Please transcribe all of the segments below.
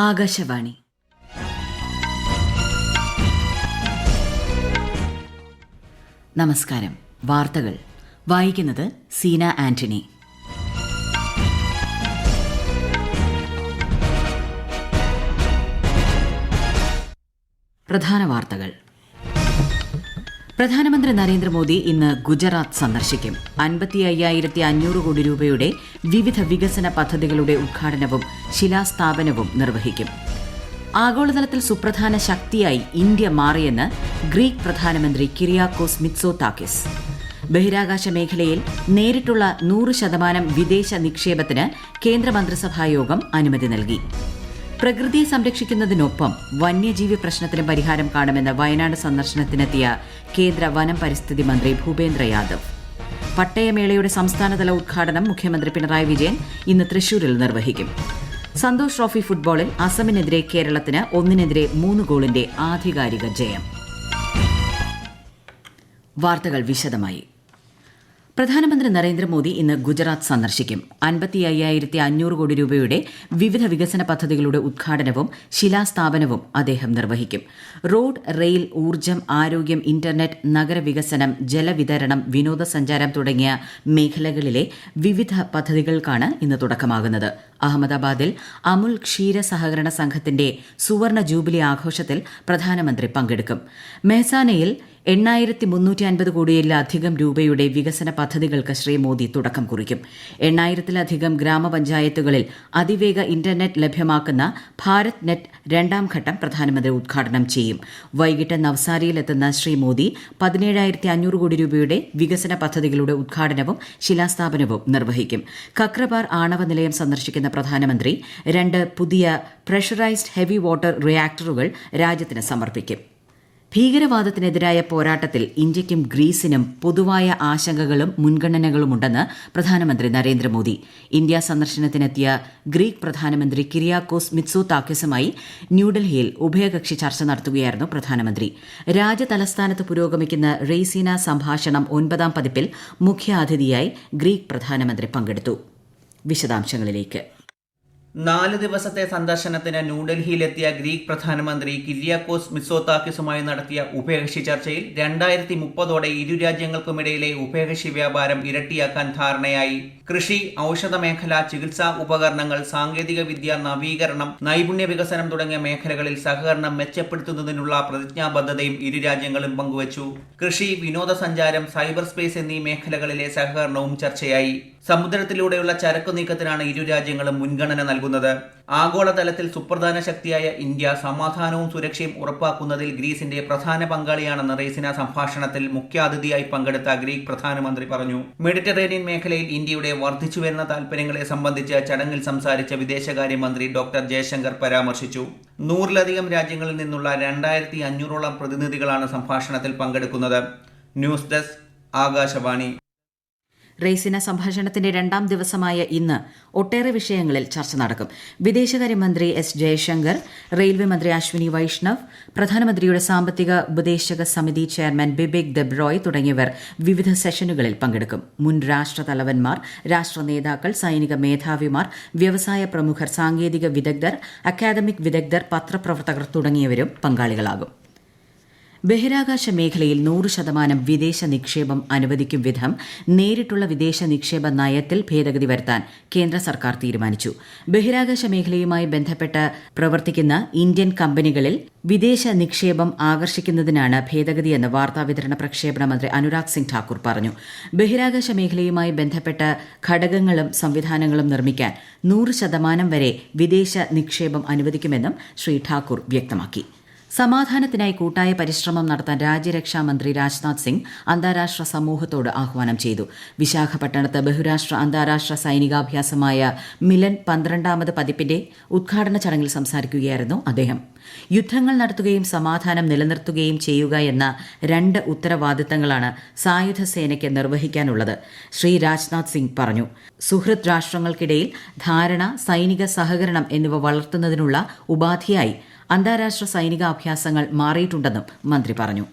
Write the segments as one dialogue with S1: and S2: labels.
S1: ആകാശവാണി. നമസ്കാരം. വാർത്തകൾ വായിക്കുന്നത് സീന ആന്റണി. പ്രധാന വാർത്തകൾ. പ്രധാനമന്ത്രി നരേന്ദ്രമോദി ഇന്ന് ഗുജറാത്ത് സന്ദർശിക്കും. 55,500 കോടി രൂപയുടെ വിവിധ വികസന പദ്ധതികളുടെ ഉദ്ഘാടനവും ശിലാസ്ഥാപനവും നിർവഹിക്കും. ആഗോളതലത്തിൽ സുപ്രധാന ശക്തിയായി ഇന്ത്യ മാറിയെന്ന് ഗ്രീക്ക് പ്രധാനമന്ത്രി കിരിയാക്കോസ് മിത്സോതാക്കിസ്. ബഹിരാകാശ മേഖലയിൽ നേരിട്ടുള്ള 100% വിദേശ നിക്ഷേപത്തിന് കേന്ദ്രമന്ത്രിസഭായോഗം അനുമതി നൽകി. പ്രകൃതിയെ സംരക്ഷിക്കുന്നതിനൊപ്പം വന്യജീവി പ്രശ്നത്തിന് പരിഹാരം കാണുമെന്ന് വയനാട് സന്ദർശനത്തിനെത്തിയ കേന്ദ്ര വനം പരിസ്ഥിതി മന്ത്രി ഭൂപേന്ദ്ര യാദവ്. പട്ടയമേളയുടെ സംസ്ഥാനതല ഉദ്ഘാടനം മുഖ്യമന്ത്രി പിണറായി വിജയൻ ഇന്ന് തൃശൂരിൽ നിർവഹിക്കും. സന്തോഷ് ട്രോഫി ഫുട്ബോളിൽ അസമിനെതിരെ കേരളത്തിന് 1-3 ഗോളിന്റെ ആധികാരിക ജയം. വാർത്തകൾ വിശദമായി. പ്രധാനമന്ത്രി നരേന്ദ്രമോദി ഇന്ന് ഗുജറാത്ത് സന്ദർശിക്കും. 55,500 കോടി രൂപയുടെ വിവിധ വികസന പദ്ധതികളുടെ ഉദ്ഘാടനവും ശിലാസ്ഥാപനവും അദ്ദേഹം നിർവഹിക്കും. റോഡ്, റെയിൽ, ഊർജ്ജം, ആരോഗ്യം, ഇന്റർനെറ്റ്, നഗരവികസനം, ജലവിതരണം, വിനോദസഞ്ചാരം തുടങ്ങിയ മേഖലകളിലെ വിവിധ പദ്ധതികൾക്കാണ് ഇന്ന് തുടക്കമാകുന്നത്. അഹമ്മദാബാദിൽ അമുൽ ക്ഷീര സഹകരണ സംഘത്തിന്റെ സുവർണ ജൂബിലി ആഘോഷത്തിൽ പ്രധാനമന്ത്രി പങ്കെടുക്കും. മെഹ്സാനയിൽ 8,350 കോടിയിലധികം രൂപയുടെ വികസന പദ്ധതികൾക്ക് ശ്രീ മോദി തുടക്കം കുറിക്കും. 8,000-ലധികം ഗ്രാമപഞ്ചായത്തുകളിൽ അതിവേഗ ഇന്റർനെറ്റ് ലഭ്യമാക്കുന്ന ഭാരത് നെറ്റ് 2ാം ഘട്ടം പ്രധാനമന്ത്രി ഉദ്ഘാടനം ചെയ്യും. വൈകിട്ട് നവ്സാരിയിലെത്തുന്ന ശ്രീ മോദി 17,500 കോടി രൂപയുടെ വികസന പദ്ധതികളുടെ ഉദ്ഘാടനവും ശിലാസ്ഥാപനവും നിർവഹിക്കും. കക്രബാർ ആണവ നിലയം സന്ദർശിക്കുന്ന പ്രധാനമന്ത്രി 2 പുതിയ പ്രഷറൈസ്ഡ് ഹെവി വാട്ടർ റിയാക്ടറുകൾ രാജ്യത്തിന് സമർപ്പിക്കും. ഭീകരവാദത്തിനെതിരായ പോരാട്ടത്തിൽ ഇന്ത്യയ്ക്കും ഗ്രീസിനും പൊതുവായ ആശങ്കകളും മുൻഗണനകളുമുണ്ടെന്ന് പ്രധാനമന്ത്രി നരേന്ദ്രമോദി. ഇന്ത്യ സന്ദർശനത്തിനെത്തിയ ഗ്രീക്ക് പ്രധാനമന്ത്രി കിരിയാക്കോസ് മിത്സോതാക്കിസുമായി ന്യൂഡൽഹിയിൽ ഉഭയകക്ഷി ചർച്ച നടത്തുകയായിരുന്നു പ്രധാനമന്ത്രി. രാജ്യതലസ്ഥാനത്ത് പുരോഗമിക്കുന്ന റെയ്സീന സംഭാഷണം 9ാം പതിപ്പിൽ മുഖ്യാതിഥിയായി ഗ്രീക്ക് പ്രധാനമന്ത്രി പങ്കെടുത്തു. വിശദാംശങ്ങളിലേക്ക്.
S2: 4 ദിവസത്തെ സന്ദർശനത്തിന് ന്യൂഡൽഹിയിലെത്തിയ ഗ്രീക്ക് പ്രധാനമന്ത്രി കിരിയാക്കോസ് മിത്സോതാക്കിസുമായി നടത്തിയ ഉഭയകക്ഷി ചർച്ചയിൽ 2030 ഇരു രാജ്യങ്ങൾക്കുമിടയിലെ ഉഭയകക്ഷി വ്യാപാരം ഇരട്ടിയാക്കാൻ ധാരണയായി. കൃഷി, ഔഷധ മേഖല, ചികിത്സാ ഉപകരണങ്ങൾ, സാങ്കേതിക വിദ്യ, നവീകരണം, നൈപുണ്യ വികസനം തുടങ്ങിയ മേഖലകളിൽ സഹകരണം മെച്ചപ്പെടുത്തുന്നതിനുള്ള പ്രതിജ്ഞാബദ്ധതയും ഇരു രാജ്യങ്ങളും പങ്കുവച്ചു. കൃഷി, വിനോദസഞ്ചാരം, സൈബർ സ്പേസ് എന്നീ മേഖലകളിലെ സഹകരണവും ചർച്ചയായി. സമുദ്രത്തിലൂടെയുള്ള ചരക്കു നീക്കത്തിനാണ് ഇരു രാജ്യങ്ങളും മുൻഗണന നൽകുന്നത്. ആഗോളതലത്തിൽ സുപ്രധാന ശക്തിയായ ഇന്ത്യ സമാധാനവും സുരക്ഷയും ഉറപ്പാക്കുന്നതിൽ ഗ്രീസിന്റെ പ്രധാന പങ്കാളിയാണെന്ന് റെയ്സിന സംഭാഷണത്തിൽ മുഖ്യാതിഥിയായി പങ്കെടുത്ത ഗ്രീക്ക് പ്രധാനമന്ത്രി പറഞ്ഞു. മെഡിറ്ററേനിയൻ മേഖലയിൽ ഇന്ത്യയുടെ വർദ്ധിച്ചുവരുന്ന താൽപര്യങ്ങളെ സംബന്ധിച്ച് ചടങ്ങിൽ സംസാരിച്ച വിദേശകാര്യമന്ത്രി ഡോക്ടർ ജയശങ്കർ പരാമർശിച്ചു. 100-ലധികം രാജ്യങ്ങളിൽ നിന്നുള്ള 2,500ഓളം പ്രതിനിധികളാണ് സംഭാഷണത്തിൽ പങ്കെടുക്കുന്നത്. News desk, Akashvani.
S1: റെയ്സിന സംഭാഷണത്തിന്റെ 2ാം ദിവസമായ ഇന്ന് ഒട്ടേറെ വിഷയങ്ങളിൽ ചർച്ച നടക്കും. വിദേശകാര്യമന്ത്രി എസ് ജയശങ്കർ, റെയിൽവേ മന്ത്രി അശ്വിനി വൈഷ്ണവ്, പ്രധാനമന്ത്രിയുടെ സാമ്പത്തിക ഉപദേശക സമിതി ചെയർമാൻ ബിബേക് ദെബ്രോയ് തുടങ്ങിയവർ വിവിധ സെഷനുകളിൽ പങ്കെടുക്കും. മുൻ രാഷ്ട്രതലവന്മാർ, രാഷ്ട്ര നേതാക്കൾ, സൈനിക മേധാവിമാർ, വ്യവസായ പ്രമുഖർ, സാങ്കേതിക വിദഗ്ധർ, അക്കാദമിക് വിദഗ്ധർ, പത്രപ്രവർത്തകർ തുടങ്ങിയവരും പങ്കാളികളാകും. ബഹിരാകാശ മേഖലയിൽ 100% വിദേശ നിക്ഷേപം അനുവദിക്കും വിധം നേരിട്ടുള്ള വിദേശ നിക്ഷേപ നയത്തിൽ ഭേദഗതി വരുത്താൻ കേന്ദ്ര സർക്കാർ തീരുമാനിച്ചു. ബഹിരാകാശ മേഖലയുമായി ബന്ധപ്പെട്ട് പ്രവർത്തിക്കുന്ന ഇന്ത്യൻ കമ്പനികളിൽ വിദേശ നിക്ഷേപം ആകർഷിക്കുന്നതിനാണ് ഭേദഗതിയെന്ന് വാർത്താവിതരണ പ്രക്ഷേപണ മന്ത്രി അനുരാഗ് സിംഗ് ഠാക്കൂർ പറഞ്ഞു. ബഹിരാകാശ മേഖലയുമായി ബന്ധപ്പെട്ട ഘടകങ്ങളും സംവിധാനങ്ങളും നിർമ്മിക്കാൻ 100% വരെ വിദേശ നിക്ഷേപം അനുവദിക്കുമെന്നും ശ്രീ ഠാക്കൂർ വ്യക്തമാക്കി. സമാധാനത്തിനായി കൂട്ടായ പരിശ്രമം നടത്താൻ രാജ്യരക്ഷാമന്ത്രി രാജ്നാഥ് സിംഗ് അന്താരാഷ്ട്ര സമൂഹത്തോട് ആഹ്വാനം ചെയ്തു. വിശാഖപട്ടണത്ത് ബഹുരാഷ്ട്ര അന്താരാഷ്ട്ര സൈനികാഭ്യാസമായ മിലൻ 12ാമത് പതിപ്പിന്റെ ഉദ്ഘാടന ചടങ്ങിൽ സംസാരിക്കുകയായിരുന്നു അദ്ദേഹം. യുദ്ധങ്ങൾ നടത്തുകയും സമാധാനം നിലനിർത്തുകയും ചെയ്യുക എന്ന 2 ഉത്തരവാദിത്തങ്ങളാണ് സായുധ സേനയ്ക്ക് നിർവഹിക്കാനുള്ളത്, ശ്രീ രാജ്നാഥ് സിംഗ് പറഞ്ഞു. സുഹൃത്ത് രാഷ്ട്രങ്ങൾക്കിടയിൽ ധാരണ, സൈനിക സഹകരണം എന്നിവ വളർത്തുന്നതിനുള്ള ഉപാധിയായി അന്താരാഷ്ട്ര സൈനികാഭ്യാസങ്ങൾ മാറിയിട്ടുണ്ടെന്നും മന്ത്രി പറഞ്ഞു.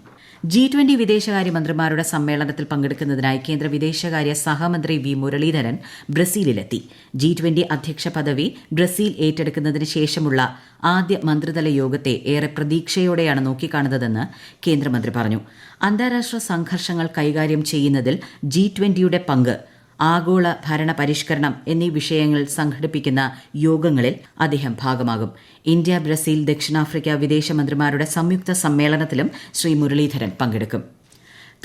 S1: G20 വിദേശകാര്യമന്ത്രിമാരുടെ സമ്മേളനത്തിൽ പങ്കെടുക്കുന്നതിനായി കേന്ദ്ര വിദേശകാര്യ സഹമന്ത്രി വി മുരളീധരൻ ബ്രസീലിലെത്തി. G20 അധ്യക്ഷ പദവി ബ്രസീൽ ഏറ്റെടുക്കുന്നതിന് ശേഷമുള്ള ആദ്യ മന്ത്രിതല യോഗത്തെ ഏറെ പ്രതീക്ഷയോടെയാണ് നോക്കിക്കാണുന്നതെന്ന് കേന്ദ്രമന്ത്രി പറഞ്ഞു. അന്താരാഷ്ട്ര സംഘർഷങ്ങൾ കൈകാര്യം ചെയ്യുന്നതിൽ G20യുടെ പങ്ക്, ആഗോള ഭരണ പരിഷ്കരണം എന്നീ വിഷയങ്ങൾ സംഘടിപ്പിക്കുന്ന യോഗങ്ങളിൽ അദ്ദേഹം ഭാഗമാകും. ഇന്ത്യ, ബ്രസീൽ, ദക്ഷിണാഫ്രിക്ക വിദേശമന്ത്രിമാരുടെ സംയുക്ത സമ്മേളനത്തിലും ശ്രീ മുരളീധരൻ പങ്കെടുക്കും.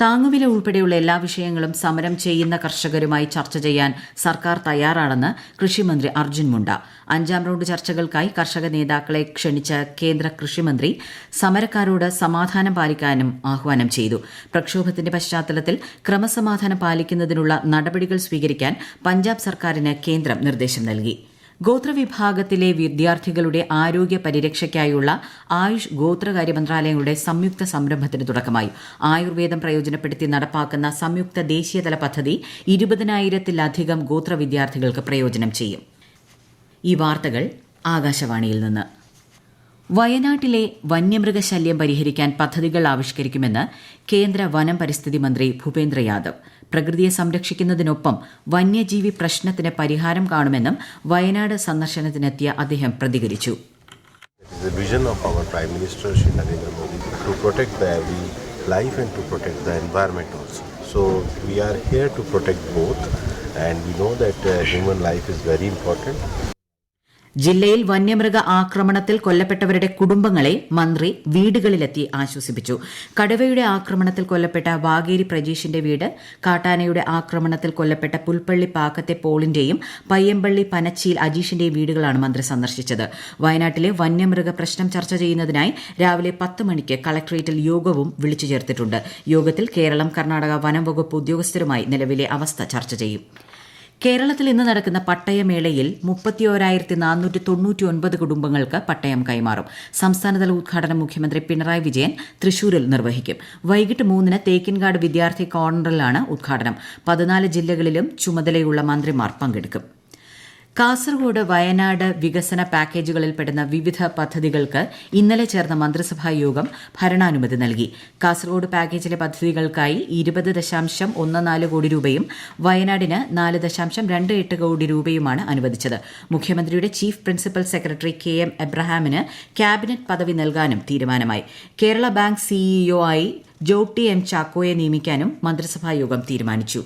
S1: താങ്ങുവില ഉൾപ്പെടെയുള്ള എല്ലാ വിഷയങ്ങളും സമരം ചെയ്യുന്ന കർഷകരുമായി ചർച്ച ചെയ്യാൻ സർക്കാർ തയ്യാറാണെന്ന് കൃഷിമന്ത്രി അർജുൻ മുണ്ട. 5ാം റൌണ്ട് ചർച്ചകൾക്കായി കർഷക നേതാക്കളെ ക്ഷണിച്ച കേന്ദ്ര കൃഷിമന്ത്രി സമരക്കാരോട് സമാധാനം പാലിക്കാനും ആഹ്വാനം ചെയ്തു. പ്രക്ഷോഭത്തിന്റെ പശ്ചാത്തലത്തിൽ ക്രമസമാധാനം പാലിക്കുന്നതിനുള്ള നടപടികൾ സ്വീകരിക്കാൻ പഞ്ചാബ് സർക്കാരിന് കേന്ദ്രം നിർദ്ദേശം നൽകി. ഗോത്രവിഭാഗത്തിലെ വിദ്യാർത്ഥികളുടെ ആരോഗ്യ പരിരക്ഷയ്ക്കായുള്ള ആയുഷ് ഗോത്രകാര്യ മന്ത്രാലയങ്ങളുടെ സംയുക്ത സംരംഭത്തിന് തുടക്കമായി. ആയുർവേദം പ്രയോജനപ്പെടുത്തി നടപ്പാക്കുന്ന സംയുക്ത ദേശീയതല പദ്ധതി 20,000-ത്തിലധികം ഗോത്ര വിദ്യാർത്ഥികൾക്ക് പ്രയോജനം ചെയ്യും. ഈ വാർത്തകൾ ആകാശവാണിയിൽ നിന്ന്. വയനാട്ടിലെ വന്യമൃഗശല്യം പരിഹരിക്കാൻ പദ്ധതികൾ ആവിഷ്കരിക്കുമെന്ന് കേന്ദ്ര വനം പരിസ്ഥിതി മന്ത്രി ഭൂപേന്ദ്ര യാദവ്. പ്രകൃതിയെ സംരക്ഷിക്കുന്നതിനൊപ്പം വന്യജീവി പ്രശ്നത്തിന് പരിഹാരം കാണുമെന്നും വയനാട് സന്ദർശനത്തിനെത്തിയ അദ്ദേഹം പ്രതികരിച്ചു.
S3: The vision of our Prime Minister Shri Narendra Modi to protect the every life and to protect the environment also. So we are here to protect both, and we know that human life is very important.
S1: ജില്ലയിൽ വന്യമൃഗ ആക്രമണത്തിൽ കൊല്ലപ്പെട്ടവരുടെ കുടുംബങ്ങളെ മന്ത്രി വീടുകളിലെത്തി ആശ്വസിപ്പിച്ചു. കടുവയുടെ ആക്രമണത്തിൽ കൊല്ലപ്പെട്ട വാഗേരി പ്രജീഷിന്റെ വീട്, കാട്ടാനയുടെ ആക്രമണത്തിൽ കൊല്ലപ്പെട്ട പുൽപ്പള്ളി പാക്കത്തെ പോളിന്റെയും പയ്യമ്പള്ളി പനച്ചിയിൽ അജീഷിന്റെയും വീടുകളാണ് മന്ത്രി സന്ദർശിച്ചത്. വയനാട്ടിലെ വന്യമൃഗ പ്രശ്നം ചർച്ച ചെയ്യുന്നതിനായി രാവിലെ 10 മണിക്ക് കളക്ടറേറ്റിൽ യോഗവും വിളിച്ചു ചേർത്തിട്ടുണ്ട്. യോഗത്തിൽ കേരളം, കർണാടക വനം വകുപ്പ് ഉദ്യോഗസ്ഥരുമായി നിലവിലെ അവസ്ഥ ചർച്ച ചെയ്യും. കേരളത്തിൽ ഇന്ന് നടക്കുന്ന പട്ടയമേളയിൽ 31,499 കുടുംബങ്ങൾക്ക് പട്ടയം കൈമാറും. സംസ്ഥാനതല ഉദ്ഘാടനം മുഖ്യമന്ത്രി പിണറായി വിജയൻ തൃശൂരിൽ നിർവഹിക്കും. വൈകിട്ട് 3-ന് തേക്കിൻകാട് വിദ്യാർത്ഥി കോർണറിലാണ് ഉദ്ഘാടനം. 14 ജില്ലകളിലും ചുമതലയുള്ള മന്ത്രിമാർ പങ്കെടുക്കും. കാസർഗോഡ്, വയനാട് വികസന പാക്കേജുകളിൽപ്പെടുന്ന വിവിധ പദ്ധതികൾക്ക് ഇന്നലെ ചേർന്ന മന്ത്രിസഭാ യോഗം ഭരണാനുമതി നൽകി. കാസർഗോഡ് പാക്കേജിലെ പദ്ധതികൾക്കായി 20.14 കോടി രൂപയും വയനാടിന് 4.28 കോടി രൂപയുമാണ് അനുവദിച്ചത്. മുഖ്യമന്ത്രിയുടെ ചീഫ് പ്രിൻസിപ്പൽ സെക്രട്ടറി KM എബ്രഹാമിന് ക്യാബിനറ്റ് പദവി നൽകാനും തീരുമാനമായി. കേരള ബാങ്ക് CEO ആയി ജോട്ടി M ചാക്കോയെ നിയമിക്കാനും മന്ത്രിസഭായോഗം തീരുമാനിച്ചു.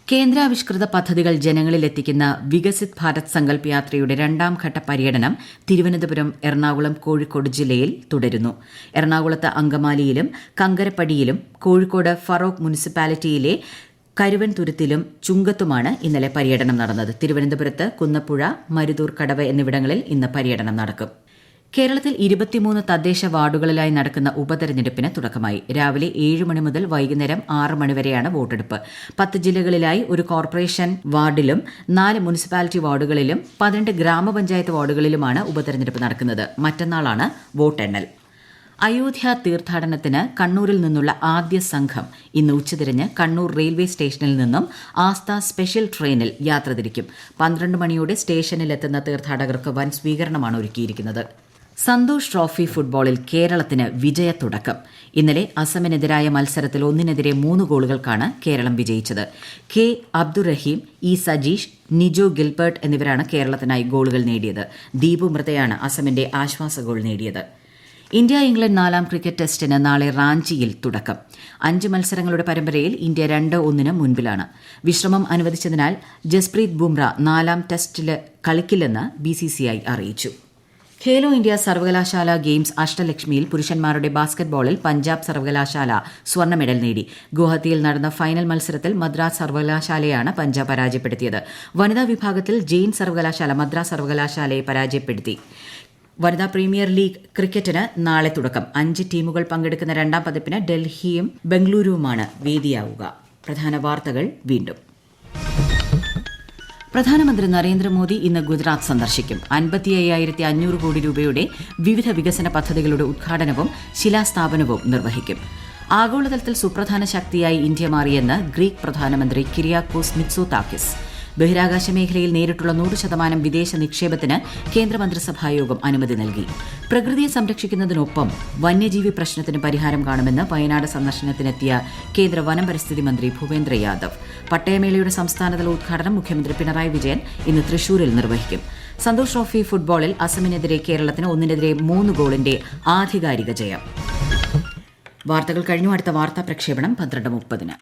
S1: കേന്ദ്രാവിഷ്കൃത പദ്ധതികൾ ജനങ്ങളിലെത്തിക്കുന്ന വികസിത് ഭാരത് സങ്കൽപ് യാത്രയുടെ 2ാം ഘട്ട പര്യടനം തിരുവനന്തപുരം, എറണാകുളം, കോഴിക്കോട് ജില്ലയിൽ തുടരുന്നു. എറണാകുളത്ത് അങ്കമാലിയിലും കങ്കരപ്പടിയിലും കോഴിക്കോട് ഫറോക്ക് മുനിസിപ്പാലിറ്റിയിലെ കരുവൻതുരുത്തിലും ചുങ്കത്തുമാണ് ഇന്നലെ പര്യടനം നടന്നത്. തിരുവനന്തപുരത്ത് കുന്നപ്പുഴ, മരുതൂർ കടവ് എന്നിവിടങ്ങളിൽ ഇന്ന് പര്യടനം നടക്കും. കേരളത്തിൽ 23 തദ്ദേശ വാർഡുകളിലായി നടക്കുന്ന ഉപതെരഞ്ഞെടുപ്പിന് തുടക്കമായി. രാവിലെ 7 മണി മുതൽ വൈകുന്നേരം 6 മണി വരെയാണ് വോട്ടെടുപ്പ്. 10 ജില്ലകളിലായി ഒരു കോർപ്പറേഷൻ വാർഡിലും 4 മുനിസിപ്പാലിറ്റി വാർഡുകളിലും 12 ഗ്രാമപഞ്ചായത്ത് വാർഡുകളിലുമാണ് ഉപതെരഞ്ഞെടുപ്പ് നടക്കുന്നത്. മറ്റന്നാളാണ് വോട്ടെണ്ണൽ. അയോധ്യ തീർത്ഥാടനത്തിന് കണ്ണൂരിൽ നിന്നുള്ള ആദ്യ സംഘം ഇന്ന് ഉച്ചതിരിഞ്ഞ് കണ്ണൂർ റെയിൽവേ സ്റ്റേഷനിൽ നിന്നും ആസ്ഥ സ്പെഷ്യൽ ട്രെയിനിൽ യാത്ര തിരിക്കും. 12 മണിയോടെ സ്റ്റേഷനിലെത്തുന്ന തീർത്ഥാടകർക്ക് വൻ സ്വീകരണമാണ് ഒരുക്കിയിരിക്കുന്നത്. സന്തോഷ് ട്രോഫി ഫുട്ബോളിൽ കേരളത്തിന് വിജയത്തുടക്കം. ഇന്നലെ അസമിനെതിരായ മത്സരത്തിൽ 1-3 ഗോളുകൾക്കാണ് കേരളം വിജയിച്ചത്. K Abdurahim, E Sajeesh, Nijo Gilbert എന്നിവരാണ് കേരളത്തിനായി ഗോളുകൾ നേടിയത്. ദീപു മൃതയാണ് അസമിന്റെ ആശ്വാസ ഗോൾ നേടിയത്. ഇന്ത്യ ഇംഗ്ലണ്ട് 4ാം ക്രിക്കറ്റ് ടെസ്റ്റിന് നാളെ റാഞ്ചിയിൽ തുടക്കം. 5 മത്സരങ്ങളുടെ പരമ്പരയിൽ ഇന്ത്യ 2-1 മുൻപിലാണ്. വിശ്രമം അനുവദിച്ചതിനാൽ ജസ്പ്രീത് ബുംറ 4ാം ടെസ്റ്റിൽ കളിക്കില്ലെന്ന് BCCI അറിയിച്ചു. ഖേലോ ഇന്ത്യ സർവകലാശാല ഗെയിംസ് അഷ്ടലക്ഷ്മിയിൽ പുരുഷന്മാരുടെ ബാസ്കറ്റ്ബോളിൽ പഞ്ചാബ് സർവകലാശാല സ്വർണ്ണ മെഡൽ നേടി. ഗുവാഹത്തിയിൽ നടന്ന ഫൈനൽ മത്സരത്തിൽ മദ്രാസ് സർവകലാശാലയാണ് പഞ്ചാബ് പരാജയപ്പെടുത്തിയത്. വനിതാ വിഭാഗത്തിൽ ജെയിൻ സർവകലാശാല മദ്രാസ് സർവകലാശാലയെ പരാജയപ്പെടുത്തി. വനിതാ പ്രീമിയർ ലീഗ് ക്രിക്കറ്റിന് നാളെ തുടക്കം. 5 ടീമുകൾ പങ്കെടുക്കുന്ന 2ാം പതിപ്പിന് ഡൽഹിയും ബംഗളൂരുവുമാണ് വേദിയാവുക. പ്രധാന വാർത്തകൾ വീണ്ടും. പ്രധാനമന്ത്രി നരേന്ദ്രമോദി ഇന്ന് ഗുജറാത്ത് സന്ദർശിക്കും. 55,500 കോടി രൂപയുടെ വിവിധ വികസന പദ്ധതികളുടെ ഉദ്ഘാടനവും ശിലാസ്ഥാപനവും നിർവഹിക്കും. ആഗോളതലത്തിൽ സുപ്രധാന ശക്തിയായി ഇന്ത്യ മാറിയെന്ന് ഗ്രീക്ക് പ്രധാനമന്ത്രി കിരിയാക്കോസ് മിത്സോതാക്കിസ്. ബഹിരാകാശ മേഖലയിൽ നേരിട്ടുള്ള 100% വിദേശ നിക്ഷേപത്തിന് കേന്ദ്രമന്ത്രിസഭായോഗം അനുമതി നൽകി. പ്രകൃതിയെ സംരക്ഷിക്കുന്നതിനൊപ്പം വന്യജീവി പ്രശ്നത്തിന് പരിഹാരം കാണുമെന്ന് വയനാട് സന്ദർശനത്തിനെത്തിയ കേന്ദ്ര വനം പരിസ്ഥിതി മന്ത്രി ഭൂപേന്ദ്ര യാദവ്. പട്ടയമേളയുടെ സംസ്ഥാനതല ഉദ്ഘാടനം മുഖ്യമന്ത്രി പിണറായി വിജയൻ ഇന്ന് തൃശൂരിൽ നിർവഹിക്കും. സന്തോഷ് ട്രോഫി ഫുട്ബോളിൽ അസമിനെതിരെ കേരളത്തിന് 1-3 ഗോളിന്റെ ആധികാരിക ജയം. വാർത്തകൾ കഴിഞ്ഞു. അടുത്ത വാർത്താ പ്രക്ഷേപണം 12:30.